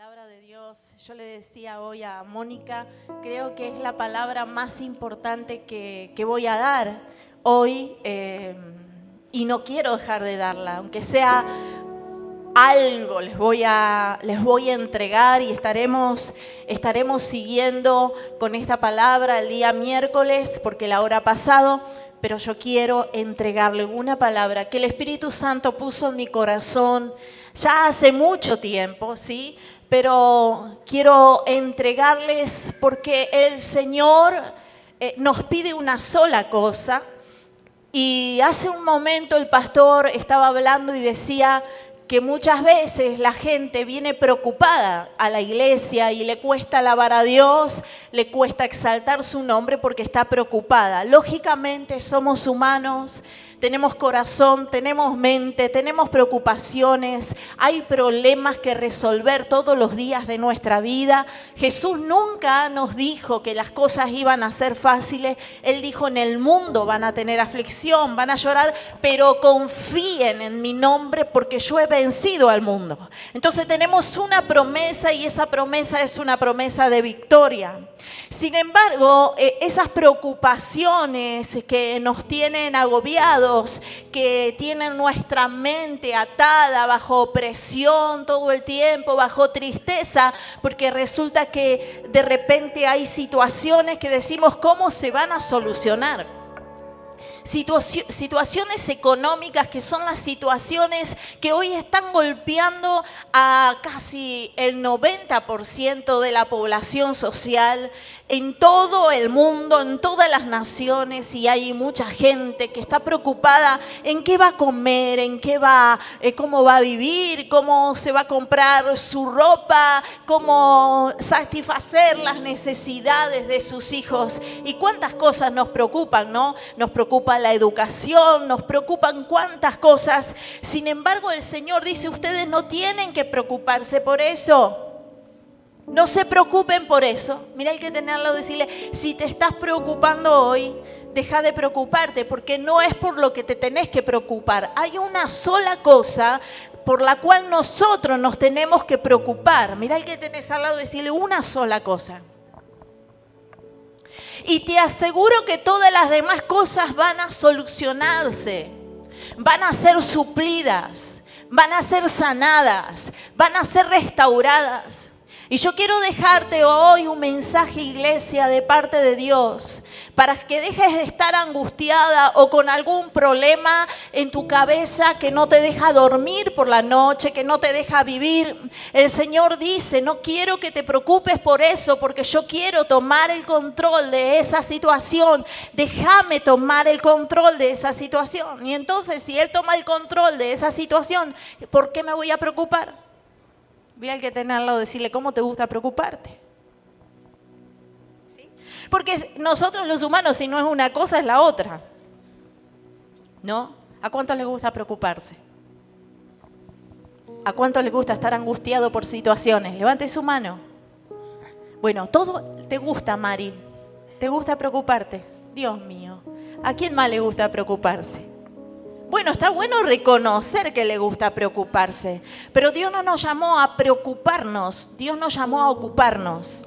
palabra de Dios, yo le decía hoy a Mónica, creo que es la palabra más importante que voy a dar hoy y no quiero dejar de darla, aunque sea algo les voy a entregar y estaremos siguiendo con esta palabra el día miércoles porque la hora ha pasado, pero yo quiero entregarle una palabra que el Espíritu Santo puso en mi corazón ya hace mucho tiempo, ¿sí? Pero quiero entregarles porque el Señor nos pide una sola cosa. Y hace un momento el pastor estaba hablando y decía que muchas veces la gente viene preocupada a la iglesia y le cuesta alabar a Dios, le cuesta exaltar su nombre porque está preocupada. Lógicamente somos humanos, tenemos corazón, tenemos mente, tenemos preocupaciones, hay problemas que resolver todos los días de nuestra vida. Jesús nunca nos dijo que las cosas iban a ser fáciles. Él dijo, en el mundo van a tener aflicción, van a llorar, pero confíen en mi nombre porque yo he vencido al mundo. Entonces tenemos una promesa y esa promesa es una promesa de victoria. Sin embargo, esas preocupaciones que nos tienen agobiados, que tienen nuestra mente atada bajo presión todo el tiempo, bajo tristeza, porque resulta que de repente hay situaciones que decimos, ¿cómo se van a solucionar? Situaciones económicas que son las situaciones que hoy están golpeando a casi el 90% de la población social en todo el mundo, en todas las naciones, y hay mucha gente que está preocupada en qué va a comer, cómo va a vivir, cómo se va a comprar su ropa, cómo satisfacer las necesidades de sus hijos. Y cuántas cosas nos preocupan, ¿no? Nos preocupa la educación, nos preocupan cuántas cosas. Sin embargo, el Señor dice, ustedes no tienen que preocuparse por eso. No se preocupen por eso. Mira, hay que tenerlo, decirle, si te estás preocupando hoy, deja de preocuparte, porque no es por lo que te tenés que preocupar. Hay una sola cosa por la cual nosotros nos tenemos que preocupar. Mira el que tenés al lado, decirle una sola cosa. Y te aseguro que todas las demás cosas van a solucionarse, van a ser suplidas, van a ser sanadas, van a ser restauradas. Y yo quiero dejarte hoy un mensaje, iglesia, de parte de Dios, para que dejes de estar angustiada o con algún problema en tu cabeza que no te deja dormir por la noche, que no te deja vivir. El Señor dice, no quiero que te preocupes por eso, porque yo quiero tomar el control de esa situación. Déjame tomar el control de esa situación. Y entonces, si Él toma el control de esa situación, ¿por qué me voy a preocupar? Mira el que tenés al lado, decirle, ¿cómo te gusta preocuparte? ¿Sí? Porque nosotros los humanos, si no es una cosa, es la otra. ¿No? ¿A cuánto les gusta preocuparse? ¿A cuánto les gusta estar angustiado por situaciones? Levante su mano. Bueno, todo te gusta, Mari. ¿Te gusta preocuparte? Dios mío. ¿A quién más le gusta preocuparse? Bueno, está bueno reconocer que le gusta preocuparse, pero Dios no nos llamó a preocuparnos, Dios nos llamó a ocuparnos,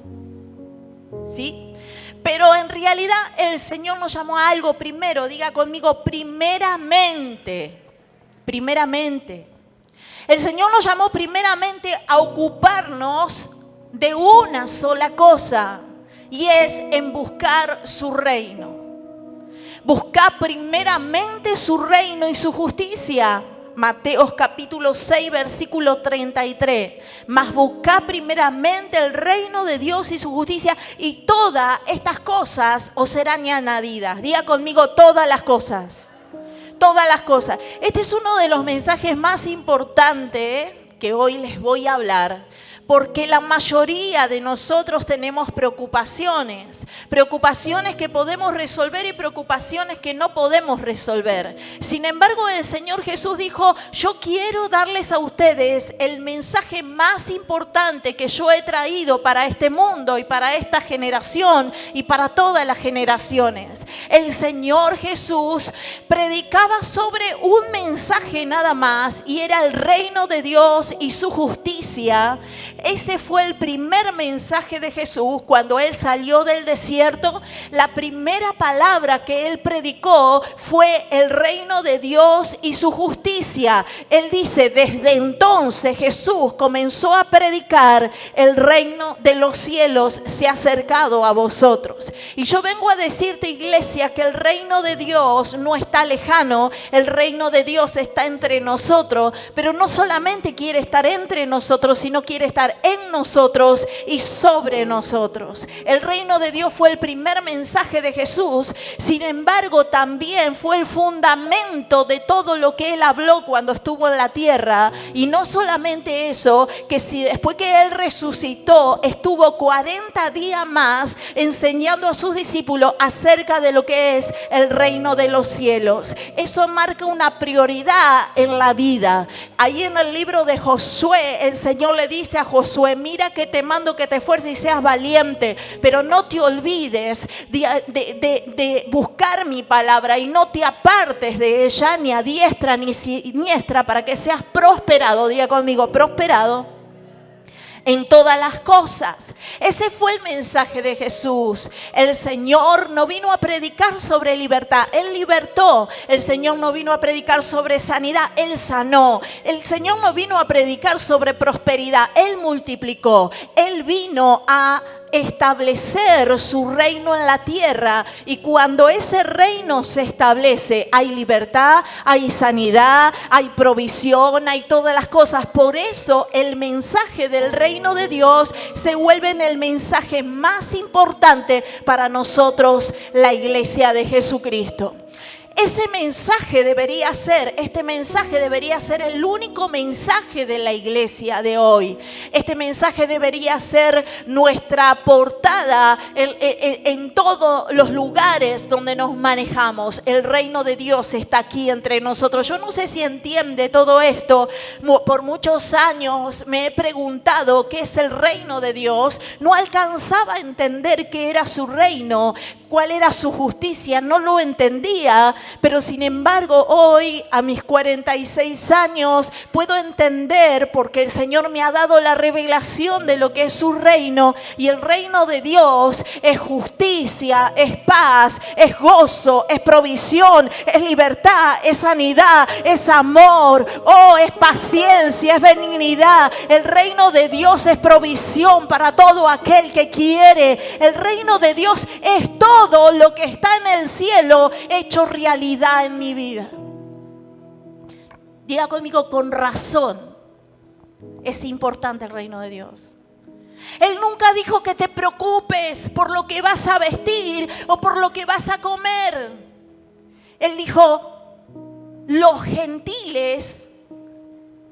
¿sí? Pero en realidad el Señor nos llamó a algo primero, diga conmigo, primeramente. El Señor nos llamó primeramente a ocuparnos de una sola cosa, y es en buscar su reino. Buscad primeramente su reino y su justicia. Mateo capítulo 6, versículo 33. Mas buscad primeramente el reino de Dios y su justicia, y todas estas cosas os serán añadidas. Diga conmigo, todas las cosas. Todas las cosas. Este es uno de los mensajes más importantes que hoy les voy a hablar. Porque la mayoría de nosotros tenemos preocupaciones que podemos resolver y preocupaciones que no podemos resolver. Sin embargo, el Señor Jesús dijo, yo quiero darles a ustedes el mensaje más importante que yo he traído para este mundo y para esta generación y para todas las generaciones. El Señor Jesús predicaba sobre un mensaje nada más, y era el reino de Dios y su justicia. Ese fue el primer mensaje de Jesús cuando Él salió del desierto. La primera palabra que Él predicó fue el reino de Dios y su justicia. Él dice, desde entonces Jesús comenzó a predicar: el reino de los cielos se ha acercado a vosotros. Y yo vengo a decirte, iglesia, que el reino de Dios no está lejano, el reino de Dios está entre nosotros, pero no solamente quiere estar entre nosotros, sino quiere estar en nosotros y sobre nosotros. El reino de Dios fue el primer mensaje de Jesús, sin embargo también fue el fundamento de todo lo que Él habló cuando estuvo en la tierra. Y no solamente eso, que si después que Él resucitó, estuvo 40 días más enseñando a sus discípulos acerca de lo que es el reino de los cielos. Eso marca una prioridad en la vida. Ahí en el libro de Josué, el Señor le dice a Josué: mira que te mando que te esfuerces y seas valiente, pero no te olvides de buscar mi palabra y no te apartes de ella, ni a diestra ni siniestra, para que seas prosperado. Diga conmigo, prosperado en todas las cosas. Ese fue el mensaje de Jesús. El Señor no vino a predicar sobre libertad, Él libertó. El Señor no vino a predicar sobre sanidad, Él sanó. El Señor no vino a predicar sobre prosperidad, Él multiplicó. Él vino a establecer su reino en la tierra, y cuando ese reino se establece, hay libertad, hay sanidad, hay provisión, hay todas las cosas. Por eso el mensaje del reino de Dios se vuelve en el mensaje más importante para nosotros, la iglesia de Jesucristo. Ese mensaje debería ser, este mensaje debería ser el único mensaje de la iglesia de hoy. Este mensaje debería ser nuestra portada en todos los lugares donde nos manejamos. El reino de Dios está aquí entre nosotros. Yo no sé si entiende todo esto. Por muchos años me he preguntado qué es el reino de Dios. No alcanzaba a entender qué era su reino, cuál era su justicia, no lo entendía. Pero sin embargo, hoy a mis 46 años puedo entender, porque el Señor me ha dado la revelación de lo que es su reino. Y el reino de Dios es justicia, es paz, es gozo, es provisión, es libertad, es sanidad, es amor, es paciencia, es benignidad. El reino de Dios es provisión para todo aquel que quiere. El reino de Dios es todo lo que está en el cielo hecho realidad en mi vida. Diga conmigo, con razón es importante el reino de Dios. Él nunca dijo que te preocupes por lo que vas a vestir o por lo que vas a comer. Él dijo, los gentiles,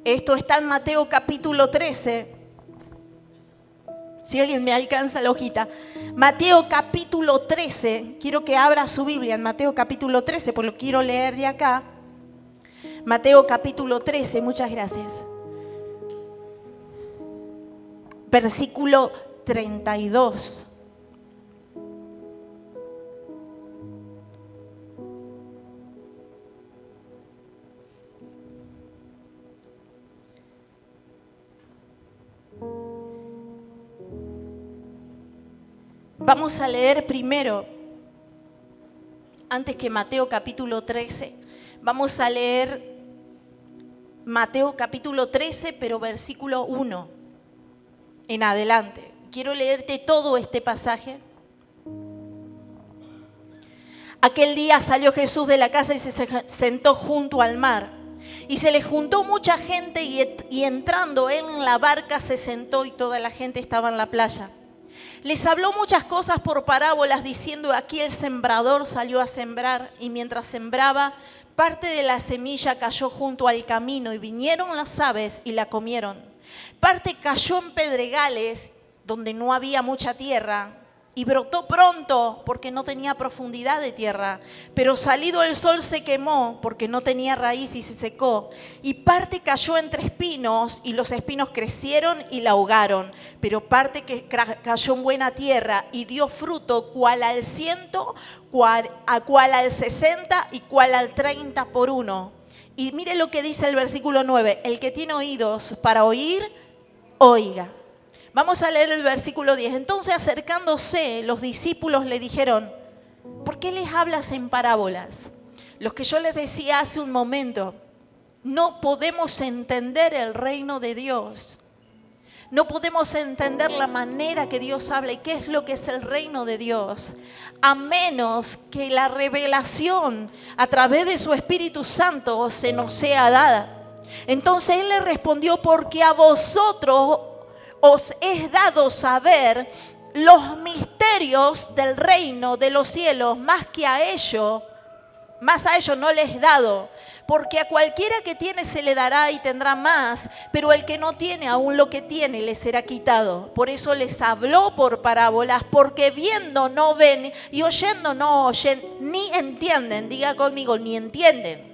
esto está en Mateo capítulo 13. Si alguien me alcanza la hojita. Mateo capítulo 13. Quiero que abra su Biblia en Mateo capítulo 13, porque lo quiero leer de acá. Mateo capítulo 13, muchas gracias. Versículo 32. Vamos a leer primero, antes que Mateo capítulo 13, vamos a leer Mateo capítulo 13, pero versículo 1 en adelante. Quiero leerte todo este pasaje. Aquel día salió Jesús de la casa y se sentó junto al mar. Y se le juntó mucha gente y entrando en la barca se sentó, y toda la gente estaba en la playa. Les habló muchas cosas por parábolas, diciendo: aquí el sembrador salió a sembrar, y mientras sembraba, parte de la semilla cayó junto al camino, y vinieron las aves y la comieron. Parte cayó en pedregales, donde no había mucha tierra, y brotó pronto, porque no tenía profundidad de tierra. Pero salido el sol se quemó, porque no tenía raíz, y se secó. Y parte cayó entre espinos, y los espinos crecieron y la ahogaron. Pero parte que cayó en buena tierra y dio fruto, cual al 100, cual al 60 y cual al 30 por uno. Y mire lo que dice el versículo 9. El que tiene oídos para oír, oiga. Vamos a leer el versículo 10. Entonces, acercándose, los discípulos le dijeron, ¿por qué les hablas en parábolas? Los que yo les decía hace un momento, no podemos entender el reino de Dios. No podemos entender la manera que Dios habla y qué es lo que es el reino de Dios, a menos que la revelación a través de su Espíritu Santo se nos sea dada. Entonces Él le respondió, porque a vosotros os es dado saber los misterios del reino de los cielos, más a ellos no les es dado. Porque a cualquiera que tiene se le dará y tendrá más, pero el que no tiene, aún lo que tiene le será quitado. Por eso les habló por parábolas, porque viendo no ven y oyendo no oyen, ni entienden. Diga conmigo, ni entienden.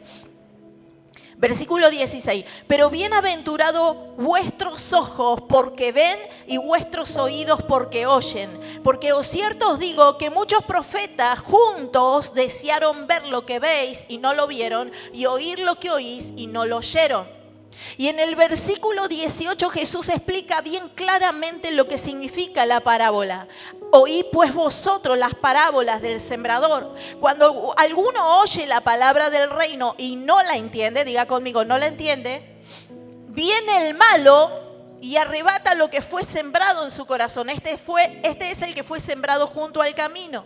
Versículo 16, pero bienaventurados vuestros ojos porque ven y vuestros oídos porque oyen. Porque os cierto os digo que muchos profetas juntos desearon ver lo que veis y no lo vieron, y oír lo que oís y no lo oyeron. Y en el versículo 18 Jesús explica bien claramente lo que significa la parábola. Oí pues vosotros las parábolas del sembrador. Cuando alguno oye la palabra del reino y no la entiende, diga conmigo, no la entiende, viene el malo y arrebata lo que fue sembrado en su corazón. Este es el que fue sembrado junto al camino.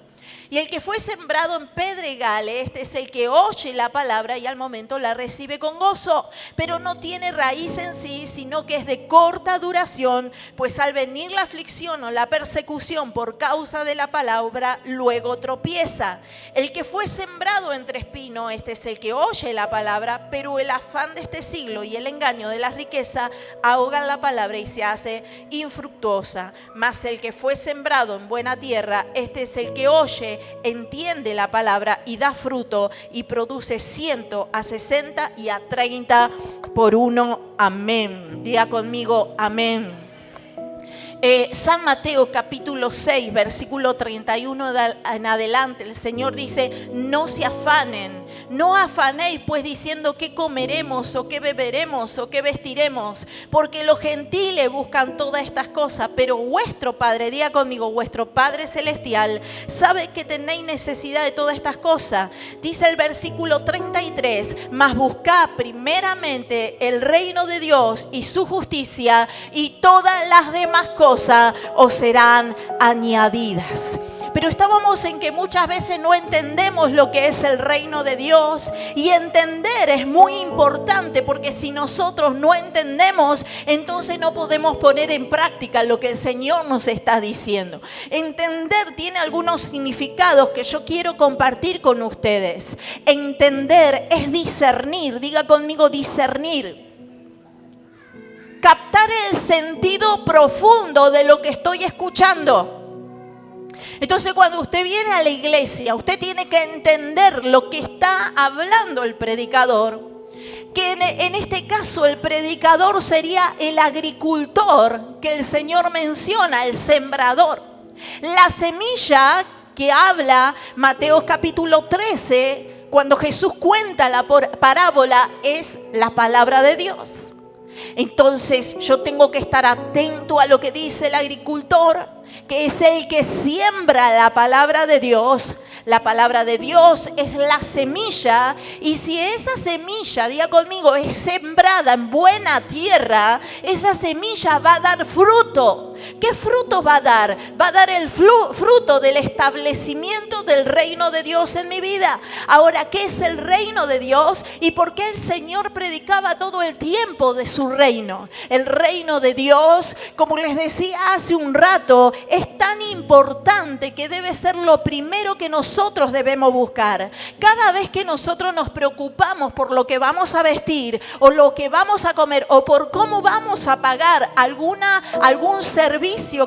Y el que fue sembrado en pedregales, este es el que oye la palabra y al momento la recibe con gozo, pero no tiene raíz en sí, sino que es de corta duración, pues al venir la aflicción o la persecución por causa de la palabra, luego tropieza. El que fue sembrado entre espinos, este es el que oye la palabra, pero el afán de este siglo y el engaño de la riqueza ahogan la palabra y se hace infructuosa. Mas el que fue sembrado en buena tierra, este es el que oye, entiende la palabra y da fruto y produce 100, a 60 y a 30 por uno. Amén. Diga conmigo, amén. San Mateo capítulo 6, versículo 31 en adelante, el Señor dice, no se afanen, no afanéis pues diciendo qué comeremos o qué beberemos o qué vestiremos, porque los gentiles buscan todas estas cosas, pero vuestro Padre, diga conmigo, vuestro Padre Celestial, sabe que tenéis necesidad de todas estas cosas. Dice el versículo 33, mas buscad primeramente el reino de Dios y su justicia, y todas las demás cosas os serán añadidas. Pero estábamos en que muchas veces no entendemos lo que es el reino de Dios, y entender es muy importante, porque si nosotros no entendemos, entonces no podemos poner en práctica lo que el Señor nos está diciendo. Entender tiene algunos significados que yo quiero compartir con ustedes. Entender es discernir, diga conmigo, discernir. Captar el sentido profundo de lo que estoy escuchando. Entonces, cuando usted viene a la iglesia, usted tiene que entender lo que está hablando el predicador. Que en este caso el predicador sería el agricultor que el Señor menciona, el sembrador. La semilla que habla Mateo capítulo 13, cuando Jesús cuenta la parábola, es la palabra de Dios. Entonces yo tengo que estar atento a lo que dice el agricultor, que es el que siembra la palabra de Dios. La palabra de Dios es la semilla, y si esa semilla, diga conmigo, es sembrada en buena tierra, esa semilla va a dar fruto. ¿Qué fruto va a dar? Va a dar el fruto del establecimiento del reino de Dios en mi vida. Ahora, ¿qué es el reino de Dios? ¿Y por qué el Señor predicaba todo el tiempo de su reino? El reino de Dios, como les decía hace un rato, es tan importante que debe ser lo primero que nosotros debemos buscar. Cada vez que nosotros nos preocupamos por lo que vamos a vestir, o lo que vamos a comer, o por cómo vamos a pagar algún servicio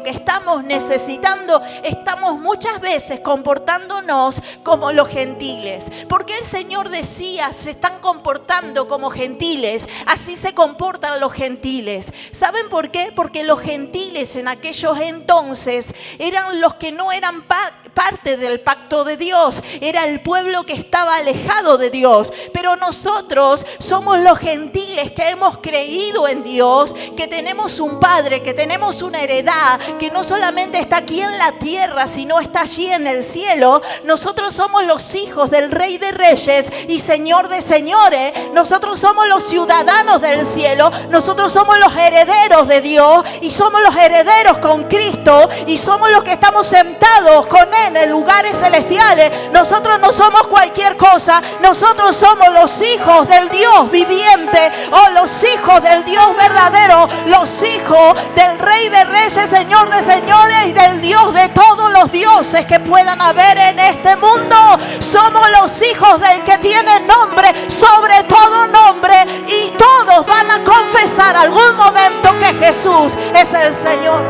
que estamos necesitando, estamos muchas veces comportándonos como los gentiles. Porque el Señor decía, se están comportando como gentiles, así se comportan los gentiles. ¿Saben por qué? Porque los gentiles en aquellos entonces eran los que no eran parte del pacto de Dios, era el pueblo que estaba alejado de Dios. Pero nosotros somos los gentiles que hemos creído en Dios, que tenemos un Padre, que tenemos una herencia, heredad que no solamente está aquí en la tierra, sino está allí en el cielo. Nosotros somos los hijos del Rey de Reyes y Señor de Señores. Nosotros somos los ciudadanos del cielo. Nosotros somos los herederos de Dios y somos los herederos con Cristo y somos los que estamos sentados con Él en lugares celestiales. Nosotros no somos cualquier cosa. Nosotros somos los hijos del Dios viviente, o los hijos del Dios verdadero, los hijos del Rey de Reyes, Señor de Señores y del Dios de todos los dioses que puedan haber en este mundo. Somos los hijos del que tiene nombre sobre todo nombre, y todos van a confesar algún momento que Jesús es el Señor.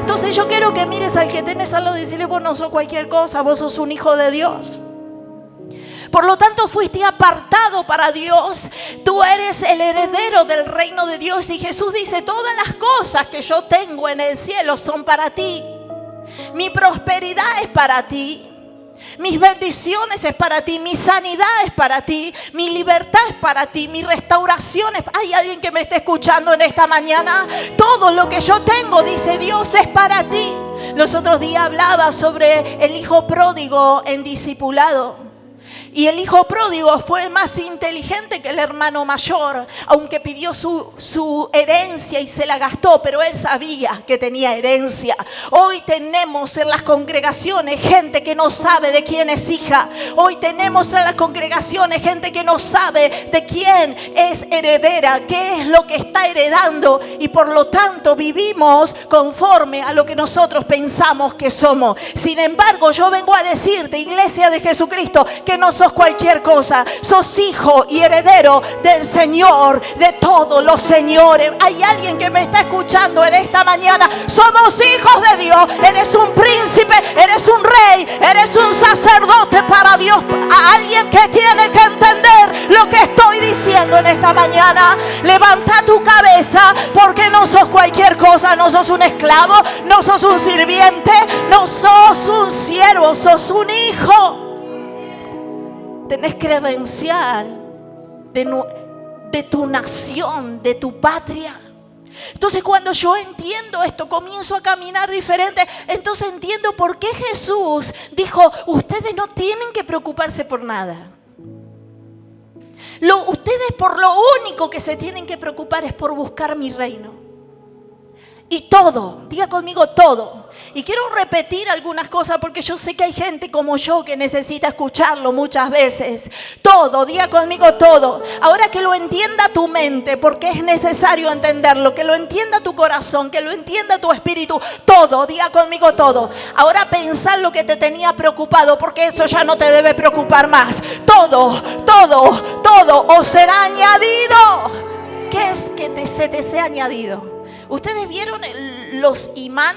Entonces yo quiero que mires al que tenés al lado y decirle: vos no sos cualquier cosa, vos sos un hijo de Dios. Por lo tanto, fuiste apartado para Dios. Tú eres el heredero del reino de Dios. Y Jesús dice: todas las cosas que yo tengo en el cielo son para ti. Mi prosperidad es para ti. Mis bendiciones es para ti. Mi sanidad es para ti. Mi libertad es para ti. Mi restauración es... ¿Hay alguien que me esté escuchando en esta mañana? Todo lo que yo tengo, dice Dios, es para ti. Los otros días hablaba sobre el hijo pródigo en discipulado. Y el hijo pródigo fue el más inteligente que el hermano mayor, aunque pidió su herencia y se la gastó, pero él sabía que tenía herencia. Hoy tenemos en las congregaciones gente que no sabe de quién es hija. Hoy tenemos en las congregaciones gente que no sabe de quién es heredera, qué es lo que está heredando, y por lo tanto vivimos conforme a lo que nosotros pensamos que somos. Sin embargo, yo vengo a decirte, iglesia de Jesucristo, que no sos cualquier cosa. Sos hijo y heredero del Señor de todos los señores. Hay alguien que me está escuchando en esta mañana. Somos hijos de Dios. Eres un príncipe, eres un rey, eres un sacerdote para Dios. A alguien que tiene que entender lo que estoy diciendo en esta mañana. Levanta tu cabeza, porque no sos cualquier cosa. No sos un esclavo, no sos un sirviente, no sos un siervo, sos un hijo. Tenés credencial de tu nación, de tu patria. Entonces, cuando yo entiendo esto, comienzo a caminar diferente. Entonces entiendo por qué Jesús dijo: ustedes no tienen que preocuparse por nada. Ustedes por lo único que se tienen que preocupar es por buscar mi reino. Y todo, diga conmigo todo. Y quiero repetir algunas cosas porque yo sé que hay gente como yo que necesita escucharlo muchas veces. Todo, diga conmigo todo. Ahora que lo entienda tu mente, porque es necesario entenderlo. Que lo entienda tu corazón, que lo entienda tu espíritu. Todo, diga conmigo todo. Ahora pensá lo que te tenía preocupado, porque eso ya no te debe preocupar más. Todo, todo, todo os será añadido. ¿Qué es que se te sea añadido? ¿Ustedes vieron los imán?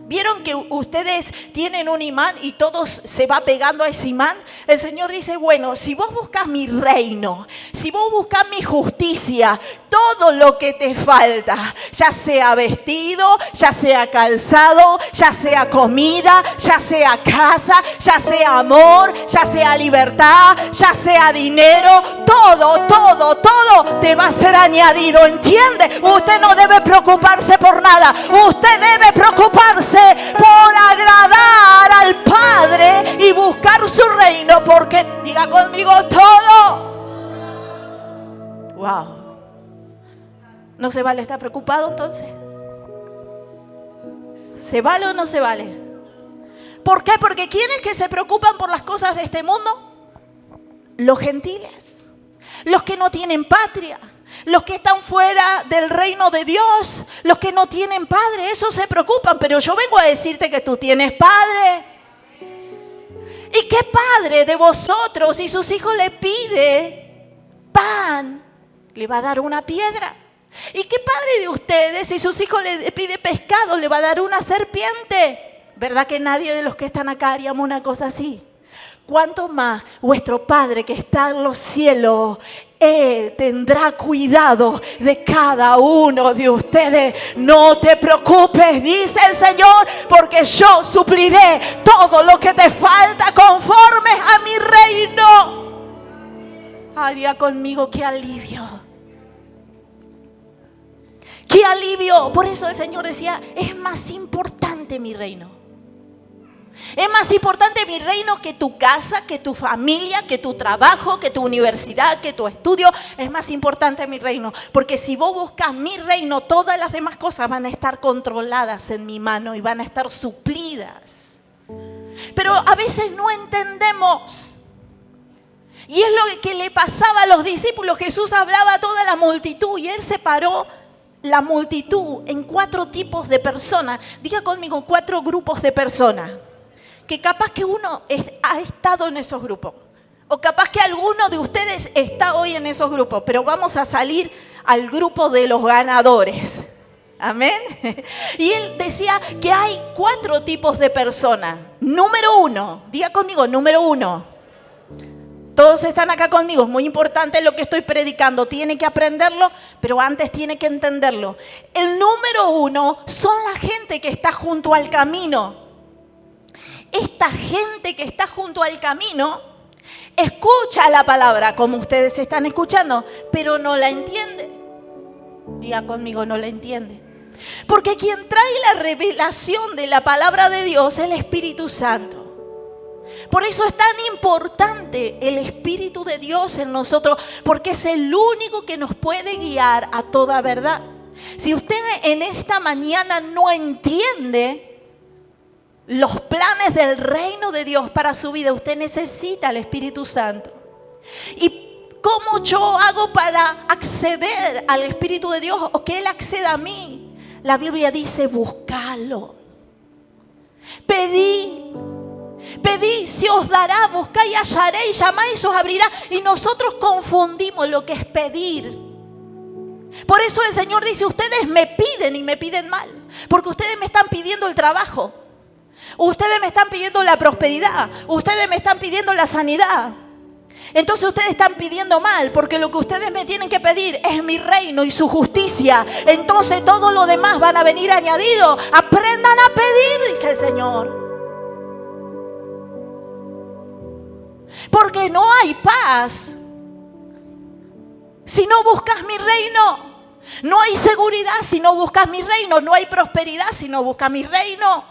¿Vieron que ustedes tienen un imán y todo se va pegando a ese imán? El Señor dice: bueno, si vos buscas mi reino, si vos buscas mi justicia, todo lo que te falta, ya sea vestido, ya sea calzado, ya sea comida, ya sea casa, ya sea amor, ya sea libertad, ya sea dinero, todo, todo, todo te va a ser añadido, ¿entiende? Usted no debe preocuparse por nada. Usted debe preocuparse por agradar al Padre y buscar su reino, porque, diga conmigo, todo. Wow. ¿No se vale estar preocupado entonces? ¿Se vale o no se vale? ¿Por qué? Porque ¿quiénes que se preocupan por las cosas de este mundo? Los gentiles, los que no tienen patria, los que están fuera del reino de Dios, los que no tienen padre, esos se preocupan. Pero yo vengo a decirte que tú tienes padre. ¿Y qué padre de vosotros, si sus hijos le pide pan, le va a dar una piedra? ¿Y qué padre de ustedes, si sus hijos le pide pescado, le va a dar una serpiente? ¿Verdad que nadie de los que están acá haríamos una cosa así? ¿Cuánto más vuestro Padre que está en los cielos, Él tendrá cuidado de cada uno de ustedes? No te preocupes, dice el Señor, porque yo supliré todo lo que te falta conforme a mi reino. Ay, diga conmigo, qué alivio. ¡Qué alivio! Por eso el Señor decía, es más importante mi reino. Es más importante mi reino que tu casa, que tu familia, que tu trabajo, que tu universidad, que tu estudio. Es más importante mi reino. Porque si vos buscas mi reino, todas las demás cosas van a estar controladas en mi mano y van a estar suplidas. Pero a veces no entendemos. Y es lo que le pasaba a los discípulos. Jesús hablaba a toda la multitud y Él separó la multitud en 4 tipos de personas. Diga conmigo, 4 grupos de personas. Que capaz que uno ha estado en esos grupos. O capaz que alguno de ustedes está hoy en esos grupos. Pero vamos a salir al grupo de los ganadores. Amén. Y Él decía que hay 4 tipos de personas. Número 1, diga conmigo, número 1. Todos están acá conmigo, es muy importante lo que estoy predicando. Tiene que aprenderlo, pero antes tiene que entenderlo. El número 1 son la gente que está junto al camino. Esta gente que está junto al camino escucha la palabra como ustedes están escuchando, pero no la entiende. Diga conmigo, no la entiende. Porque quien trae la revelación de la palabra de Dios es el Espíritu Santo. Por eso es tan importante el Espíritu de Dios en nosotros, porque es el único que nos puede guiar a toda verdad. Si usted en esta mañana no entiende los planes del reino de Dios para su vida, usted necesita al Espíritu Santo. ¿Y cómo yo hago para acceder al Espíritu de Dios o que Él acceda a mí? La Biblia dice, buscalo. Pedid, se os dará, buscáis y hallaréis, llamáis y se os abrirá. Y nosotros confundimos lo que es pedir. Por eso el Señor dice, ustedes me piden y me piden mal. Porque ustedes me están pidiendo el trabajo. Ustedes me están pidiendo la prosperidad. Ustedes me están pidiendo la sanidad. Entonces ustedes están pidiendo mal, porque lo que ustedes me tienen que pedir es mi reino y su justicia. Entonces todo lo demás van a venir añadido. Aprendan a pedir, dice el Señor. Porque no hay paz si no buscas mi reino. No hay seguridad si no buscas mi reino. No hay prosperidad si no buscas mi reino.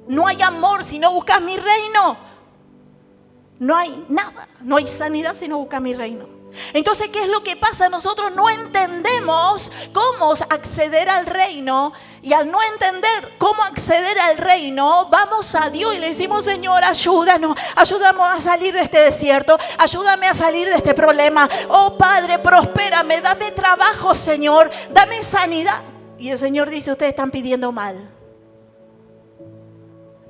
No hay amor si no buscas mi reino. No hay nada. No hay sanidad si no buscas mi reino. Entonces, ¿qué es lo que pasa? Nosotros no entendemos cómo acceder al reino. Y al no entender cómo acceder al reino, vamos a Dios y le decimos, Señor, ayúdanos. Ayúdame a salir de este desierto. Ayúdame a salir de este problema. Oh Padre, prospérame. Dame trabajo, Señor. Dame sanidad. Y el Señor dice, ustedes están pidiendo mal.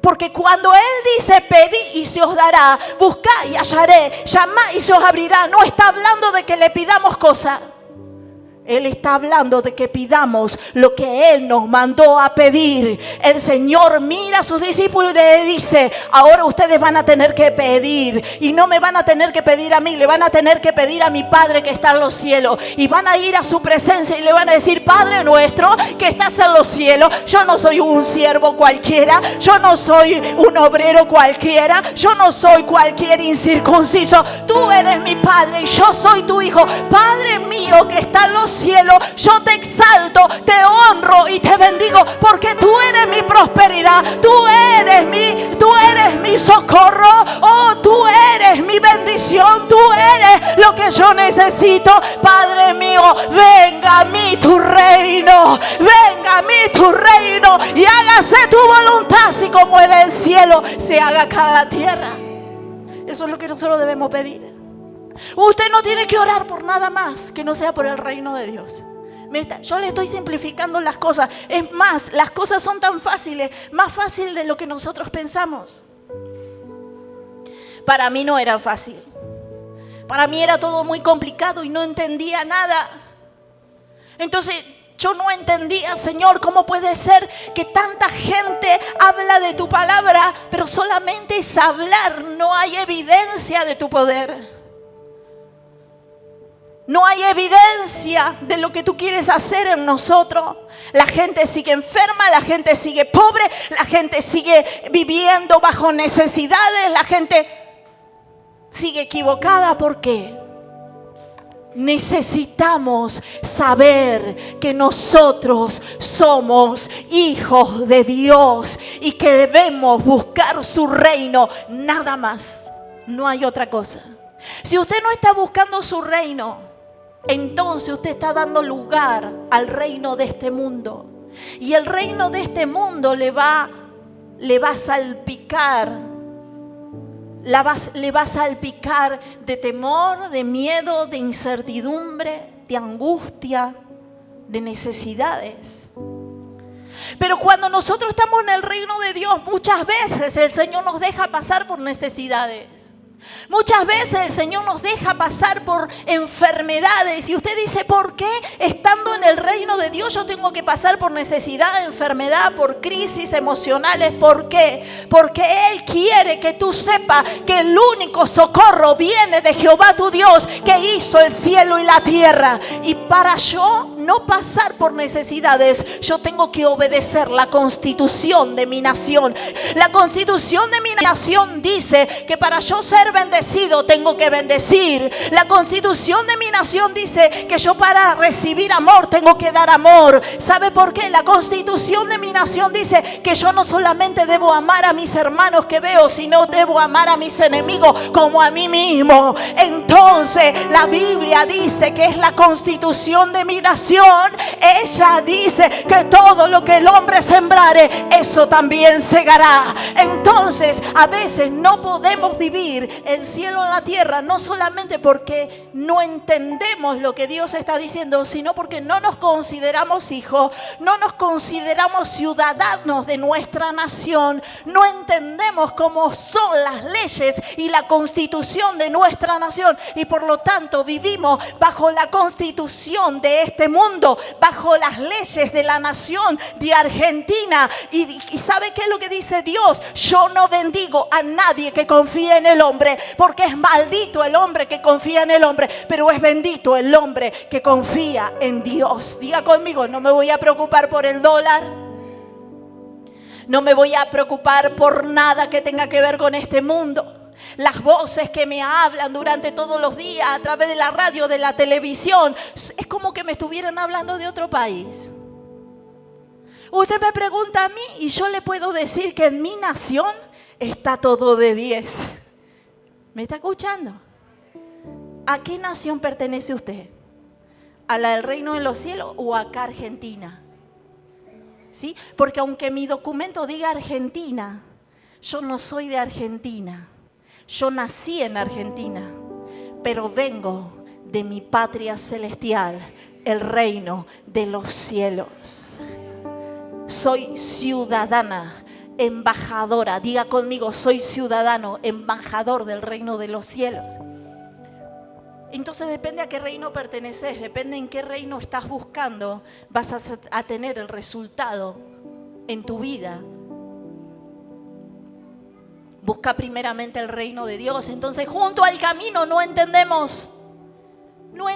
Porque cuando Él dice, pedid y se os dará, buscad y hallaré, llamad y se os abrirá, no está hablando de que le pidamos cosas. Él está hablando de que pidamos lo que Él nos mandó a pedir. El Señor mira a sus discípulos y le dice, ahora ustedes van a tener que pedir. Y no me van a tener que pedir a mí, le van a tener que pedir a mi Padre que está en los cielos. Y van a ir a su presencia y le van a decir, Padre nuestro que estás en los cielos. Yo no soy un siervo cualquiera. Yo no soy un obrero cualquiera. Yo no soy cualquier incircunciso. Tú eres mi Padre y yo soy tu Hijo. Padre mío que está en los cielo, yo te exalto, te honro y te bendigo porque tú eres mi prosperidad, tú eres mi socorro, oh, tú eres mi bendición, tú eres lo que yo necesito. Padre mío, venga a mí tu reino, venga a mí tu reino y hágase tu voluntad, así como en el cielo se haga acá en la tierra. Eso es lo que nosotros debemos pedir. Usted no tiene que orar por nada más que no sea por el reino de Dios. Yo le estoy simplificando las cosas. Es más, las cosas son tan fáciles, más fácil de lo que nosotros pensamos. Para mí no era fácil. Para mí era todo muy complicado y no entendía nada. Entonces yo no entendía, Señor, cómo puede ser que tanta gente habla de tu palabra, pero solamente es hablar, no hay evidencia de tu poder. No hay evidencia de lo que tú quieres hacer en nosotros. La gente sigue enferma, la gente sigue pobre, la gente sigue viviendo bajo necesidades, la gente sigue equivocada. ¿Por qué? necesitamos saber que nosotros somos hijos de Dios y que debemos buscar su reino, nada más. No hay otra cosa. Si usted no está buscando su reino, entonces usted está dando lugar al reino de este mundo. Y el reino de este mundo le va a salpicar. Le va a salpicar de temor, de miedo, de incertidumbre, de angustia, de necesidades. Pero cuando nosotros estamos en el reino de Dios, muchas veces el Señor nos deja pasar por necesidades. Muchas veces el Señor nos deja pasar por enfermedades. Y usted dice, ¿por qué estando en el reino de Dios yo tengo que pasar por necesidad, enfermedad, por crisis emocionales? ¿Por qué? Porque Él quiere que tú sepas que el único socorro viene de Jehová tu Dios, que hizo el cielo y la tierra. Y para yo no pasar por necesidades, yo tengo que obedecer la constitución de mi nación. La constitución de mi nación dice que para yo ser bendecido tengo que bendecir. La constitución de mi nación dice que yo para recibir amor tengo que dar amor. ¿Sabe por qué? La constitución de mi nación dice que yo no solamente debo amar a mis hermanos que veo, sino debo amar a mis enemigos como a mí mismo. Entonces la Biblia dice que es la constitución de mi nación. Ella dice que todo lo que el hombre sembrare, eso también segará. Entonces a veces no podemos vivir el cielo en la tierra, no solamente porque no entendemos lo que Dios está diciendo, sino porque no nos consideramos hijos, no nos consideramos ciudadanos de nuestra nación, no entendemos cómo son las leyes y la constitución de nuestra nación, y por lo tanto vivimos bajo la constitución de este mundo, bajo las leyes de la nación de Argentina. Y ¿sabe qué es lo que dice Dios? Yo no bendigo a nadie que confíe en el hombre, porque es maldito el hombre que confía en el hombre, pero es bendito el hombre que confía en Dios. Diga conmigo, no me voy a preocupar por el dólar, no me voy a preocupar por nada que tenga que ver con este mundo. Las voces que me hablan durante todos los días a través de la radio, de la televisión, es como que me estuvieran hablando de otro país. Usted me pregunta a mí y yo le puedo decir que en mi nación está todo de 10. ¿Me está escuchando? ¿A qué nación pertenece usted? ¿A la del reino de los cielos o acá Argentina? ¿Sí? Porque aunque mi documento diga Argentina, yo no soy de Argentina. Yo nací en Argentina, pero vengo de mi patria celestial, el reino de los cielos. Soy ciudadana, embajadora. Diga conmigo, soy ciudadano, embajador del reino de los cielos. Entonces depende a qué reino perteneces, depende en qué reino estás buscando, vas a tener el resultado en tu vida. Busca primeramente el reino de Dios. Entonces junto al camino no entendemos. No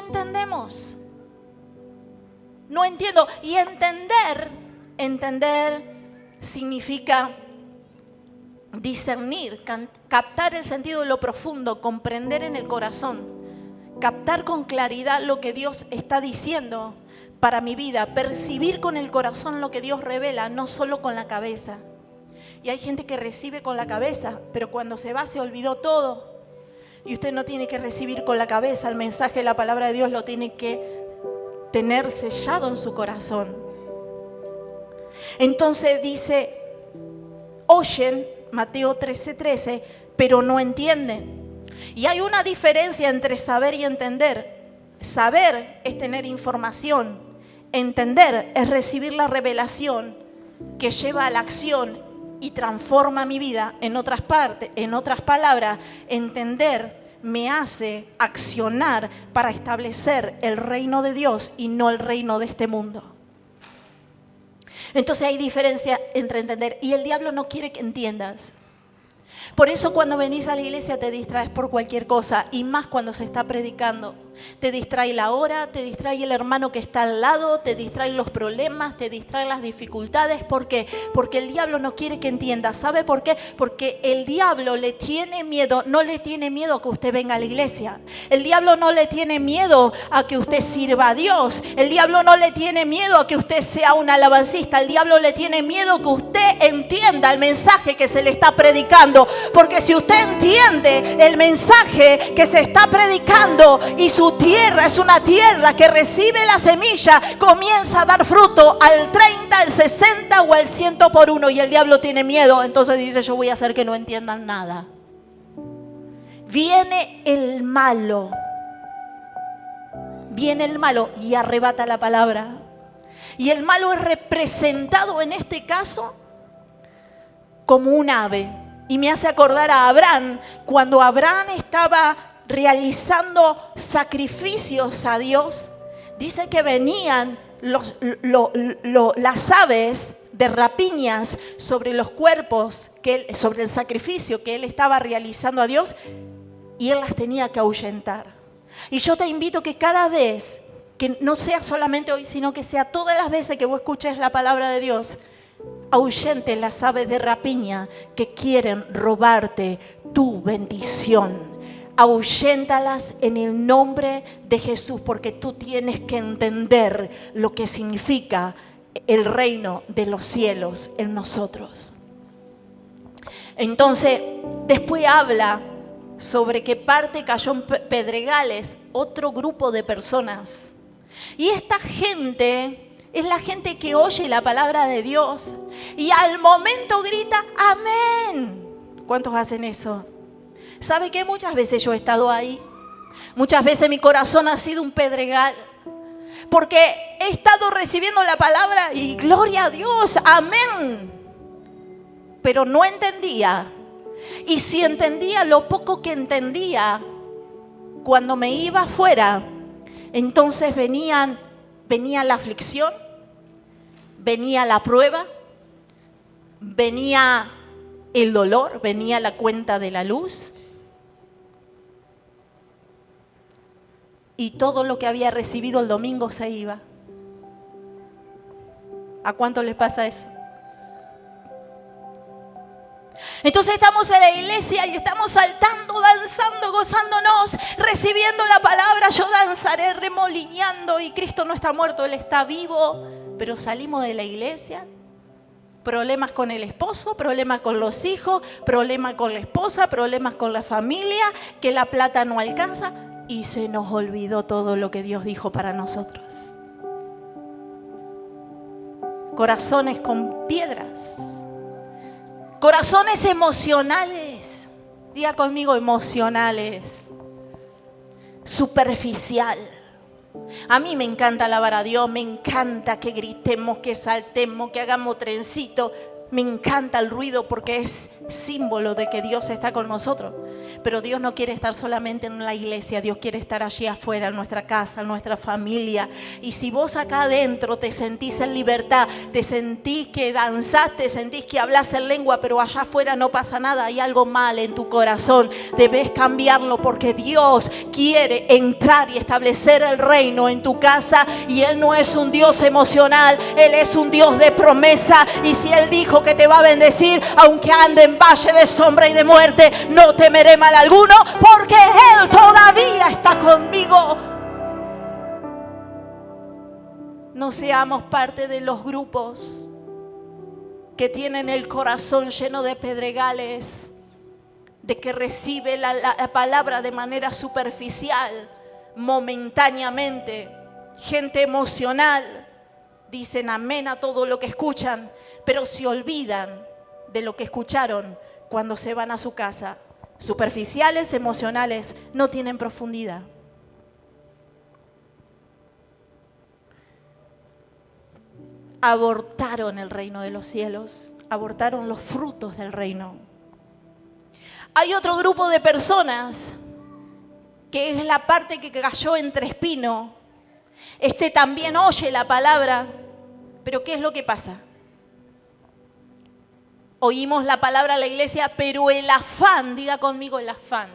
entiendo. Y entender significa discernir, captar el sentido de lo profundo, comprender en el corazón, captar con claridad lo que Dios está diciendo para mi vida, percibir con el corazón lo que Dios revela, no solo con la cabeza. Y hay gente que recibe con la cabeza, pero cuando se va se olvidó todo. Y usted no tiene que recibir con la cabeza el mensaje de la palabra de Dios, lo tiene que tener sellado en su corazón. Entonces dice, oyen, Mateo 13:13, pero no entienden. Y hay una diferencia entre saber y entender. Saber es tener información. Entender es recibir la revelación que lleva a la acción y transforma mi vida. En otras palabras, entender me hace accionar para establecer el reino de Dios y no el reino de este mundo. Entonces hay diferencia entre entender, y el diablo no quiere que entiendas. Por eso cuando venís a la iglesia te distraes por cualquier cosa, y más cuando se está predicando. Te distrae la hora, te distrae el hermano que está al lado, te distrae los problemas, te distrae las dificultades. ¿Por qué? Porque el diablo no quiere que entiendas. ¿Sabe por qué? Porque el diablo le tiene miedo, no le tiene miedo a que usted venga a la iglesia. El diablo no le tiene miedo a que usted sirva a Dios. El diablo no le tiene miedo a que usted sea un alabancista. El diablo le tiene miedo a que usted entienda el mensaje que se le está predicando. Porque si usted entiende el mensaje que se está predicando y su tierra es una tierra que recibe la semilla, comienza a dar fruto al 30, al 60 o al 100 por uno, y el diablo tiene miedo. Entonces dice: yo voy a hacer que no entiendan nada. Viene el malo y arrebata la palabra. Y el malo es representado en este caso como un ave. Y me hace acordar a Abraham, cuando Abraham estaba realizando sacrificios a Dios. Dice que venían las aves de rapiñas sobre los cuerpos, sobre el sacrificio que él estaba realizando a Dios, y él las tenía que ahuyentar. Y yo te invito que cada vez, que no sea solamente hoy, sino que sea todas las veces que vos escuches la palabra de Dios, ahuyente las aves de rapiña que quieren robarte tu bendición. Ahuyéntalas en el nombre de Jesús, porque tú tienes que entender lo que significa el reino de los cielos en nosotros. Entonces, después habla sobre que parte cayó en pedregales, otro grupo de personas. Y esta gente es la gente que oye la palabra de Dios y al momento grita amén. ¿Cuántos hacen eso? ¿Sabe qué? Muchas veces yo he estado ahí. Muchas veces mi corazón ha sido un pedregal. Porque he estado recibiendo la palabra y gloria a Dios, amén. Pero no entendía. Y si entendía lo poco que entendía, cuando me iba afuera, entonces venía la aflicción, venía la prueba, venía el dolor, venía la cuenta de la luz. Y todo lo que había recibido el domingo se iba. ¿A cuánto les pasa eso? Entonces estamos en la iglesia y estamos saltando, danzando, gozándonos, recibiendo la palabra. Yo danzaré remolineando, y Cristo no está muerto, Él está vivo. Pero salimos de la iglesia, problemas con el esposo, problemas con los hijos, problemas con la esposa, problemas con la familia, que la plata no alcanza, y se nos olvidó todo lo que Dios dijo para nosotros. Corazones con piedras. Corazones emocionales, diga conmigo, emocionales, superficial. A mí me encanta alabar a Dios, me encanta que gritemos, que saltemos, que hagamos trencito. Me encanta el ruido porque es símbolo de que Dios está con nosotros. Pero Dios no quiere estar solamente en la iglesia, Dios quiere estar allí afuera, en nuestra casa, en nuestra familia. Y si vos acá adentro te sentís en libertad, te sentís que danzás, te sentís que hablas en lengua, pero allá afuera no pasa nada, hay algo mal en tu corazón, debes cambiarlo, porque Dios quiere entrar y establecer el reino en tu casa. Y Él no es un Dios emocional, Él es un Dios de promesa. Y si Él dijo que te va a bendecir, aunque ande en valle de sombra y de muerte, no temeré mal alguno, porque Él todavía está conmigo. No seamos parte de los grupos que tienen el corazón lleno de pedregales, de que recibe la palabra de manera superficial, momentáneamente. Gente emocional, dicen amén a todo lo que escuchan, pero se olvidan de lo que escucharon cuando se van a su casa. Superficiales, emocionales, no tienen profundidad. Abortaron el reino de los cielos, abortaron los frutos del reino. Hay otro grupo de personas que es la parte que cayó entre espino. Este también oye la palabra, pero ¿qué es lo que pasa? Oímos la palabra en la iglesia, pero el afán, diga conmigo, el afán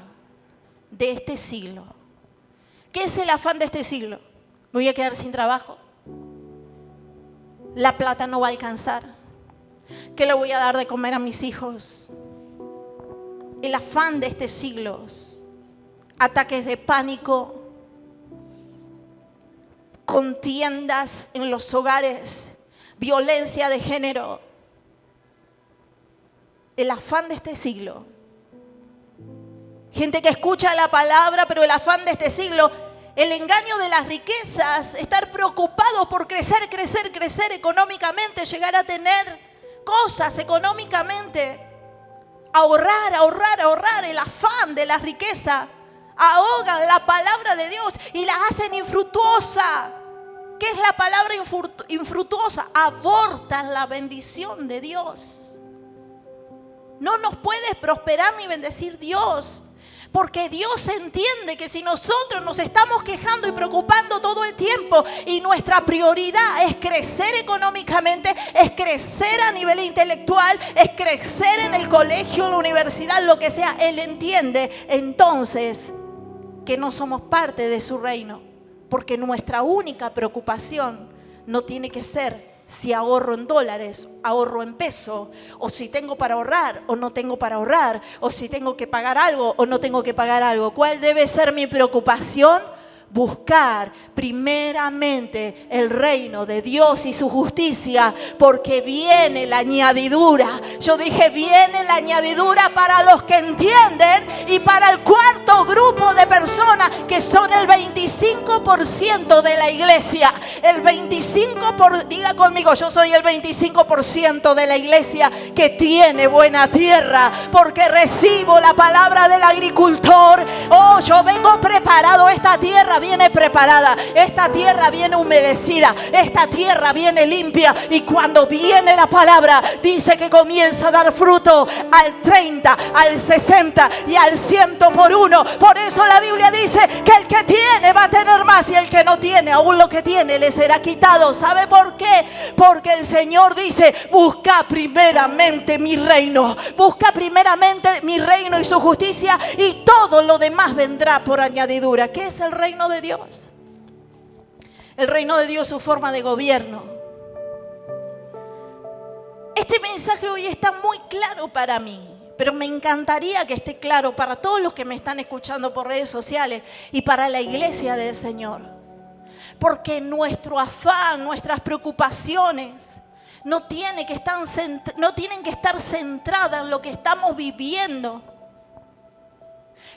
de este siglo, ¿Qué es el afán de este siglo? Me voy a quedar sin trabajo. La plata no va a alcanzar. ¿Qué le voy a dar de comer a mis hijos? El afán de este siglo. Ataques de pánico, contiendas en los hogares, violencia de género. El afán de este siglo. Gente que escucha la palabra, pero el afán de este siglo, el engaño de las riquezas, estar preocupados por crecer económicamente, llegar a tener cosas económicamente, ahorrar, el afán de la riqueza, ahogan la palabra de Dios y la hacen infructuosa. ¿Qué es la palabra infructuosa? Abortan la bendición de Dios. No nos puede prosperar ni bendecir Dios. Porque Dios entiende que si nosotros nos estamos quejando y preocupando todo el tiempo y nuestra prioridad es crecer económicamente, es crecer a nivel intelectual, es crecer en el colegio, en la universidad, lo que sea, Él entiende entonces que no somos parte de su reino. Porque nuestra única preocupación no tiene que ser si ahorro en dólares, ahorro en peso, o si tengo para ahorrar o no tengo para ahorrar, o si tengo que pagar algo o no tengo que pagar algo. ¿Cuál debe ser mi preocupación? Buscar primeramente el reino de Dios y su justicia, porque viene la añadidura. Yo dije, viene la añadidura para los que entienden y para el cuarto grupo de personas que son el 25% de la iglesia. El 25%, diga conmigo, yo soy el 25% de la iglesia que tiene buena tierra, porque recibo la palabra del agricultor. Oh, yo vengo preparado, esta tierra viene preparada, esta tierra viene humedecida, esta tierra viene limpia, y cuando viene la palabra dice que comienza a dar fruto al 30, al 60 y al 100 por uno. Por eso la Biblia dice que el que tiene va a tener más y el que no tiene, aún lo que tiene le será quitado. ¿Sabe por qué? Porque el Señor dice, busca primeramente mi reino, busca primeramente mi reino y su justicia, y todo lo demás vendrá por añadidura. ¿Qué es el reino de Dios? El reino de Dios es su forma de gobierno. Este mensaje hoy está muy claro para mí, pero me encantaría que esté claro para todos los que me están escuchando por redes sociales y para la iglesia del Señor. Porque nuestro afán, nuestras preocupaciones no tienen que estar centradas en lo que estamos viviendo.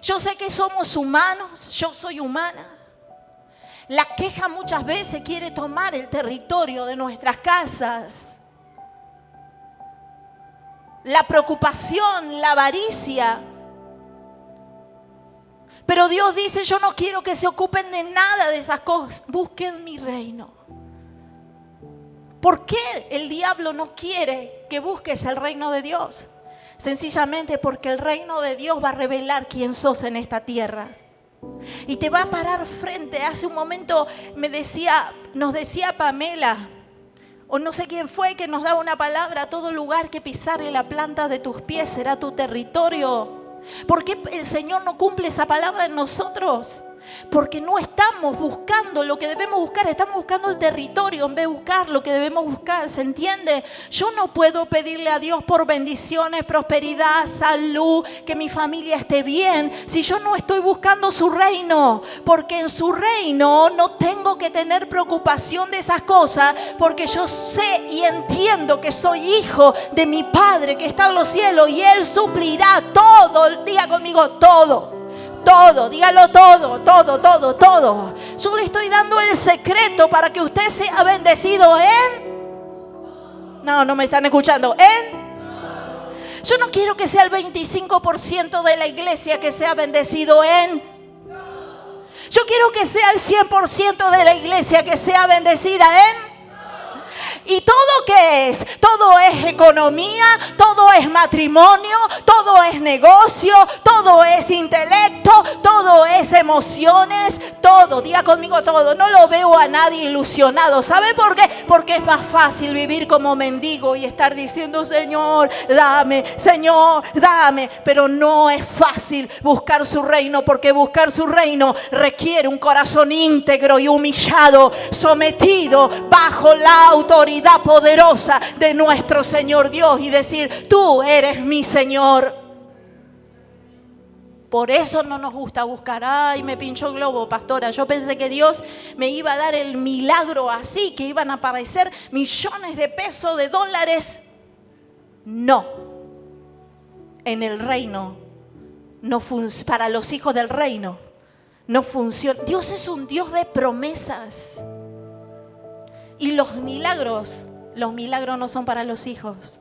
Yo sé que somos humanos, yo soy humana. La queja muchas veces quiere tomar el territorio de nuestras casas. La preocupación, la avaricia. Pero Dios dice, yo no quiero que se ocupen de nada de esas cosas. Busquen mi reino. ¿Por qué el diablo no quiere que busques el reino de Dios? Sencillamente porque el reino de Dios va a revelar quién sos en esta tierra. Y te va a parar frente. Hace un momento nos decía Pamela, o no sé quién fue, que nos daba una palabra: todo lugar que pisare la planta de tus pies será tu territorio. ¿Por qué el Señor no cumple esa palabra en nosotros? Porque no estamos buscando lo que debemos buscar, estamos buscando el territorio en vez de buscar lo que debemos buscar. ¿Se entiende? Yo no puedo pedirle a Dios por bendiciones, prosperidad, salud, que mi familia esté bien, si yo no estoy buscando su reino. Porque en su reino no tengo que tener preocupación de esas cosas, porque yo sé y entiendo que soy hijo de mi Padre que está en los cielos, y Él suplirá todo. Diga conmigo, todo. Todo, dígalo, todo. Yo le estoy dando el secreto para que usted sea bendecido en... No me están escuchando. Yo no quiero que sea el 25% de la iglesia que sea bendecido en... Yo quiero que sea el 100% de la iglesia que sea bendecida en... ¿Y todo qué es? Todo es economía, todo es matrimonio, todo todo es negocio, todo es intelecto, todo es emociones, todo, diga conmigo todo. No lo veo a nadie ilusionado. ¿Sabe por qué? Porque es más fácil vivir como mendigo y estar diciendo, Señor, dame, Señor, dame. Pero no es fácil buscar su reino, porque buscar su reino requiere un corazón íntegro y humillado, sometido bajo la autoridad poderosa de nuestro Señor Dios, y decir, tú eres mi Señor. Por eso no nos gusta buscar, ay, me pinchó el globo, pastora, yo pensé que Dios me iba a dar el milagro así, que iban a aparecer millones de pesos, de dólares. No, en el reino, no para los hijos del reino, no funciona. Dios es un Dios de promesas. Y los milagros no son para los hijos.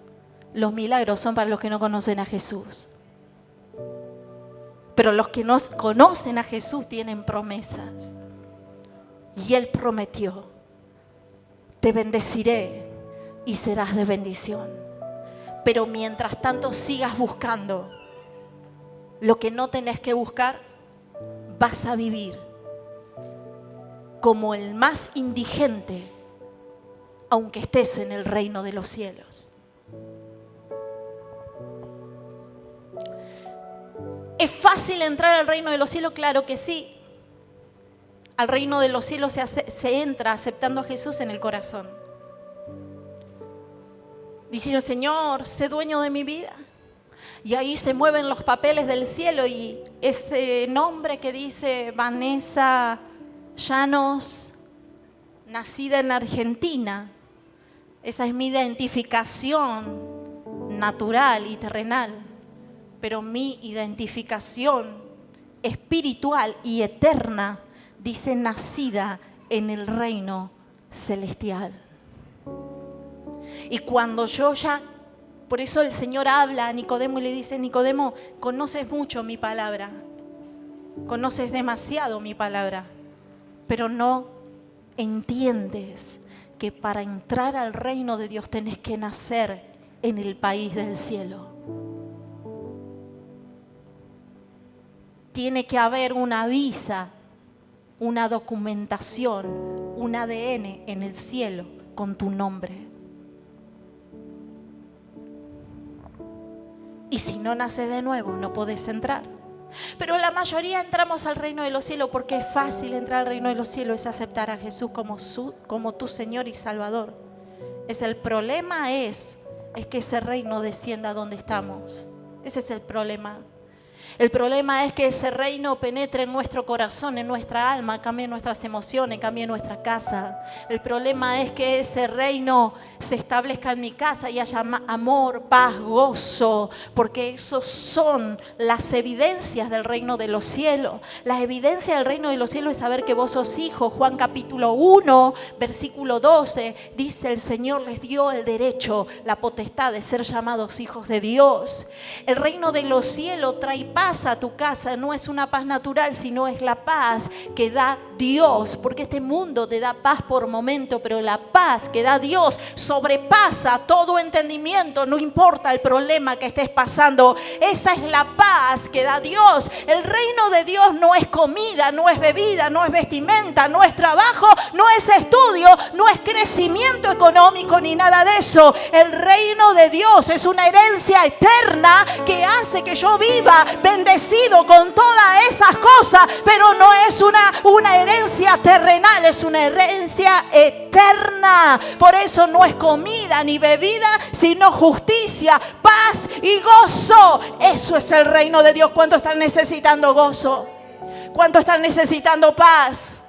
Los milagros son para los que no conocen a Jesús. Pero los que no conocen a Jesús tienen promesas. Y Él prometió, te bendeciré y serás de bendición. Pero mientras tanto sigas buscando lo que no tenés que buscar, vas a vivir como el más indigente, aunque estés en el reino de los cielos. ¿Es fácil entrar al reino de los cielos? Claro que sí. Al reino de los cielos se entra aceptando a Jesús en el corazón. Diciendo, Señor, sé dueño de mi vida. Y ahí se mueven los papeles del cielo y ese nombre que dice Vanessa Llanos, nacida en Argentina, esa es mi identificación natural y terrenal. Pero mi identificación espiritual y eterna dice nacida en el reino celestial. Y cuando yo ya, por eso el Señor habla a Nicodemo y le dice, Nicodemo, conoces mucho mi palabra, conoces demasiado mi palabra, pero no entiendes que para entrar al reino de Dios tenés que nacer en el país del cielo. Tiene que haber una visa, una documentación, un ADN en el cielo con tu nombre. Y si no naces de nuevo, no podés entrar. Pero la mayoría entramos al reino de los cielos porque es fácil entrar al reino de los cielos, es aceptar a Jesús como tu Señor y Salvador. El problema es que ese reino descienda donde estamos. Ese es el problema. El problema es que ese reino penetre en nuestro corazón, en nuestra alma, cambie nuestras emociones, cambie nuestra casa. El problema es que ese reino se establezca en mi casa y haya amor, paz, gozo, porque esos son las evidencias del reino de los cielos. La evidencia del reino de los cielos es saber que vos sos hijos. Juan capítulo 1, versículo 12, dice el Señor les dio el derecho, la potestad de ser llamados hijos de Dios. El reino de los cielos trae paz a tu casa, no es una paz natural, sino es la paz que da Dios, porque este mundo te da paz por momento, pero la paz que da Dios sobrepasa todo entendimiento, no importa el problema que estés pasando. Esa es la paz que da Dios. El reino de Dios no es comida, no es bebida, no es vestimenta, no es trabajo, no es estudio, no es crecimiento económico ni nada de eso. El reino de Dios es una herencia eterna que hace que yo viva bendecido con todas esas cosas, pero no es una herencia terrenal, es una herencia eterna. Por eso no es comida ni bebida, sino justicia, paz y gozo. Eso es el reino de Dios. ¿Cuánto están necesitando gozo? ¿Cuánto están necesitando paz?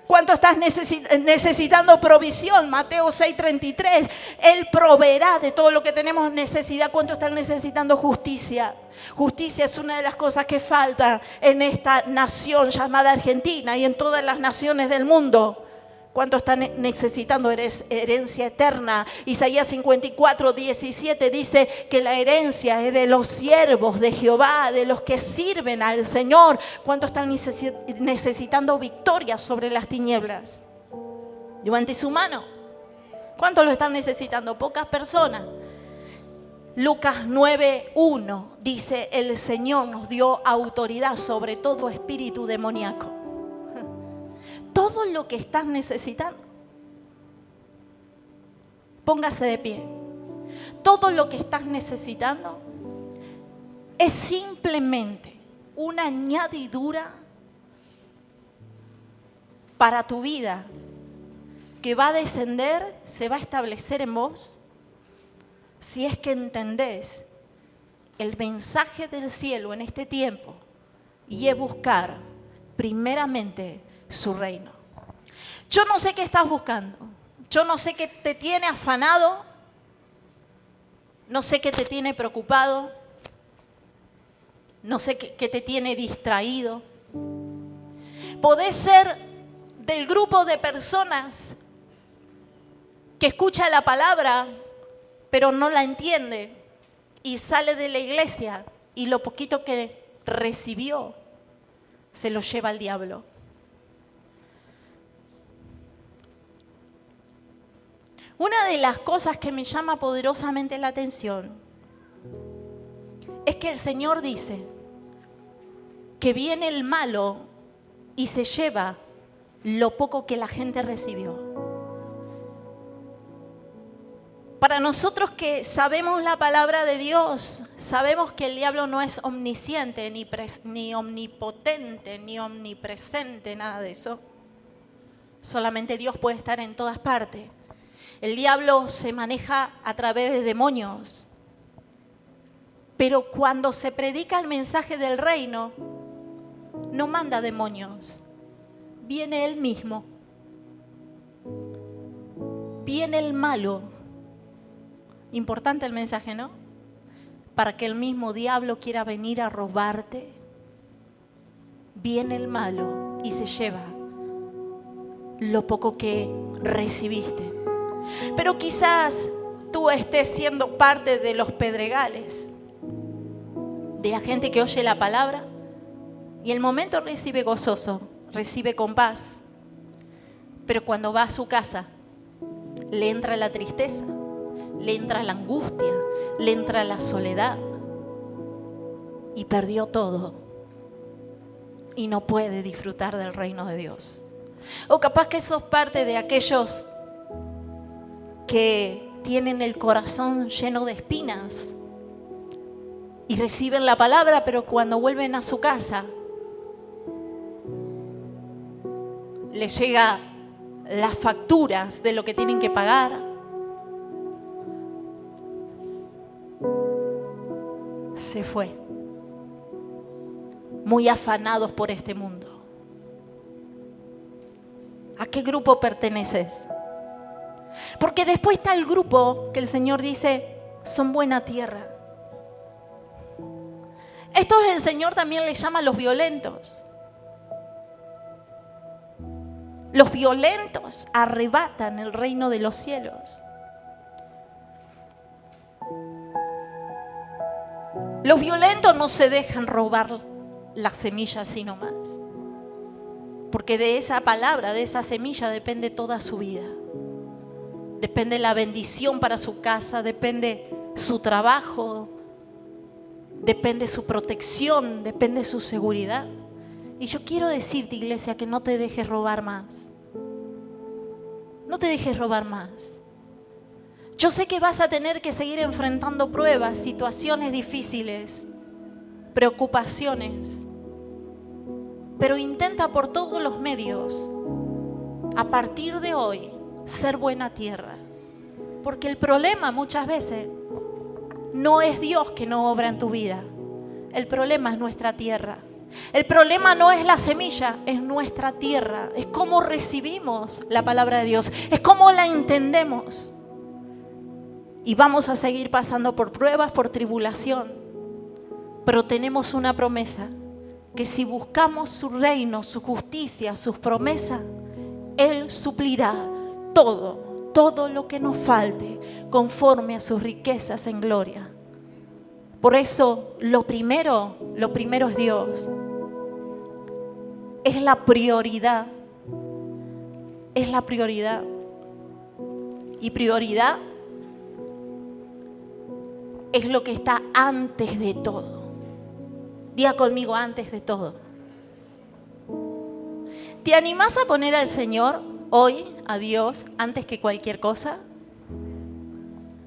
¿Cuánto estás necesitando provisión? Mateo 6:33. Él proveerá de todo lo que tenemos necesidad. ¿Cuánto están necesitando justicia? Justicia es una de las cosas que falta en esta nación llamada Argentina y en todas las naciones del mundo. ¿Cuánto están necesitando herencia eterna? Isaías 54:17 dice que la herencia es de los siervos de Jehová, de los que sirven al Señor. ¿Cuánto están necesitando victoria sobre las tinieblas? Levante su mano. ¿Cuánto lo están necesitando? Pocas personas. Lucas 9:1 dice, el Señor nos dio autoridad sobre todo espíritu demoníaco. Todo lo que estás necesitando, póngase de pie. Todo lo que estás necesitando es simplemente una añadidura para tu vida que va a descender, se va a establecer en vos, si es que entendés el mensaje del cielo en este tiempo y es buscar primeramente su reino. Yo no sé qué estás buscando, yo no sé qué te tiene afanado, no sé qué te tiene preocupado, no sé qué te tiene distraído. Podés ser del grupo de personas que escucha la palabra, pero no la entiende y sale de la iglesia y lo poquito que recibió se lo lleva al diablo. Una de las cosas que me llama poderosamente la atención es que el Señor dice que viene el malo y se lleva lo poco que la gente recibió. Para nosotros que sabemos la palabra de Dios, sabemos que el diablo no es omnisciente, ni omnipotente, ni omnipresente, nada de eso. Solamente Dios puede estar en todas partes. El diablo se maneja a través de demonios. Pero cuando se predica el mensaje del reino, no manda demonios. Viene él mismo. Viene el malo. Importante el mensaje, ¿no? Para que el mismo diablo quiera venir a robarte. Viene el malo y se lleva lo poco que recibiste. Pero quizás tú estés siendo parte de los pedregales, de la gente que oye la palabra y el momento recibe gozoso, recibe con paz. Pero cuando va a su casa, le entra la tristeza, le entra la angustia, le entra la soledad y perdió todo y no puede disfrutar del reino de Dios. O capaz que sos parte de aquellos que tienen el corazón lleno de espinas y reciben la palabra, pero cuando vuelven a su casa les llega las facturas de lo que tienen que pagar. Se fue, muy afanados por este mundo. ¿A qué grupo perteneces? Porque después está el grupo que el Señor dice, son buena tierra. Estos el Señor también les llama los violentos. Los violentos arrebatan el reino de los cielos. Los violentos no se dejan robar la semilla así nomás. Porque de esa palabra, de esa semilla depende toda su vida. Depende la bendición para su casa, depende su trabajo, depende su protección, depende su seguridad. Y yo quiero decirte, iglesia, que no te dejes robar más. No te dejes robar más. Yo sé que vas a tener que seguir enfrentando pruebas, situaciones difíciles, preocupaciones. Pero intenta por todos los medios, a partir de hoy, ser buena tierra. Porque el problema muchas veces no es Dios que no obra en tu vida. El problema es nuestra tierra. El problema no es la semilla, es nuestra tierra. Es cómo recibimos la palabra de Dios. Es cómo la entendemos. Y vamos a seguir pasando por pruebas, por tribulación. Pero tenemos una promesa. Que si buscamos su reino, su justicia, sus promesas, Él suplirá todo lo que nos falte conforme a sus riquezas en gloria. Por eso lo primero es Dios. Es la prioridad. Es la prioridad. Y prioridad es lo que está antes de todo. Diga conmigo, antes de todo. ¿Te animás a poner al Señor hoy, a Dios, antes que cualquier cosa?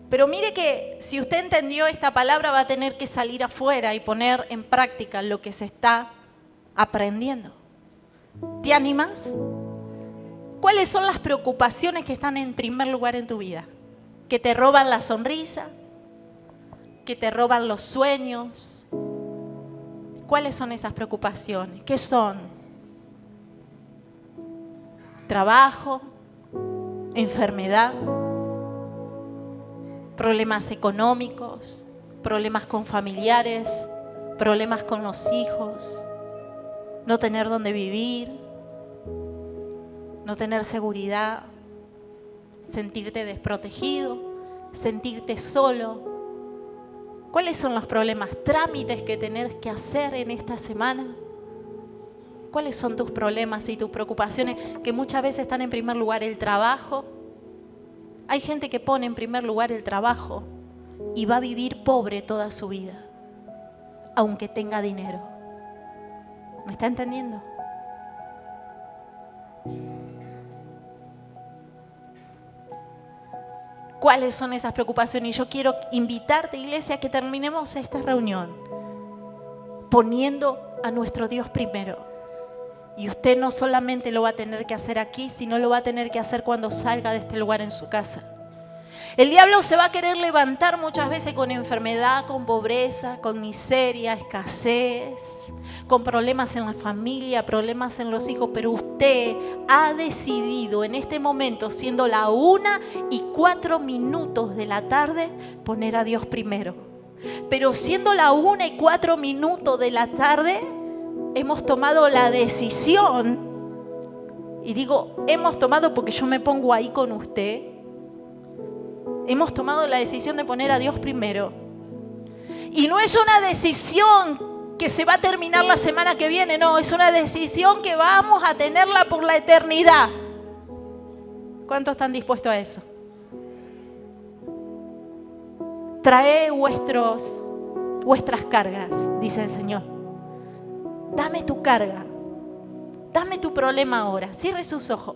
Pero mire que si usted entendió esta palabra, va a tener que salir afuera y poner en práctica lo que se está aprendiendo. ¿Te animas? ¿Cuáles son las preocupaciones que están en primer lugar en tu vida? ¿Que te roban la sonrisa? ¿Que te roban los sueños? ¿Cuáles son esas preocupaciones? ¿Qué son? Trabajo, enfermedad, problemas económicos, problemas con familiares, problemas con los hijos, no tener dónde vivir, no tener seguridad, sentirte desprotegido, sentirte solo. ¿Cuáles son los problemas, trámites que tenés que hacer en esta semana? ¿Cuáles son tus problemas y tus preocupaciones que muchas veces están en primer lugar? El trabajo. Hay gente que pone en primer lugar el trabajo y va a vivir pobre toda su vida, aunque tenga dinero. ¿Me está entendiendo? ¿Cuáles son esas preocupaciones? Y yo quiero invitarte, iglesia, a que terminemos esta reunión poniendo a nuestro Dios primero. Y usted no solamente lo va a tener que hacer aquí, sino lo va a tener que hacer cuando salga de este lugar en su casa. El diablo se va a querer levantar muchas veces con enfermedad, con pobreza, con miseria, escasez, con problemas en la familia, problemas en los hijos, pero usted ha decidido en este momento, siendo la 1:04 de la tarde, poner a Dios primero. Pero siendo la 1:04 de la tarde, hemos tomado la decisión, y digo hemos tomado porque yo me pongo ahí con usted, hemos tomado la decisión de poner a Dios primero. Y no es una decisión que se va a terminar la semana que viene, no, es una decisión que vamos a tenerla por la eternidad. ¿Cuántos están dispuestos a eso? Trae vuestras cargas, dice el Señor. Dame tu carga, dame tu problema ahora. Cierre sus ojos.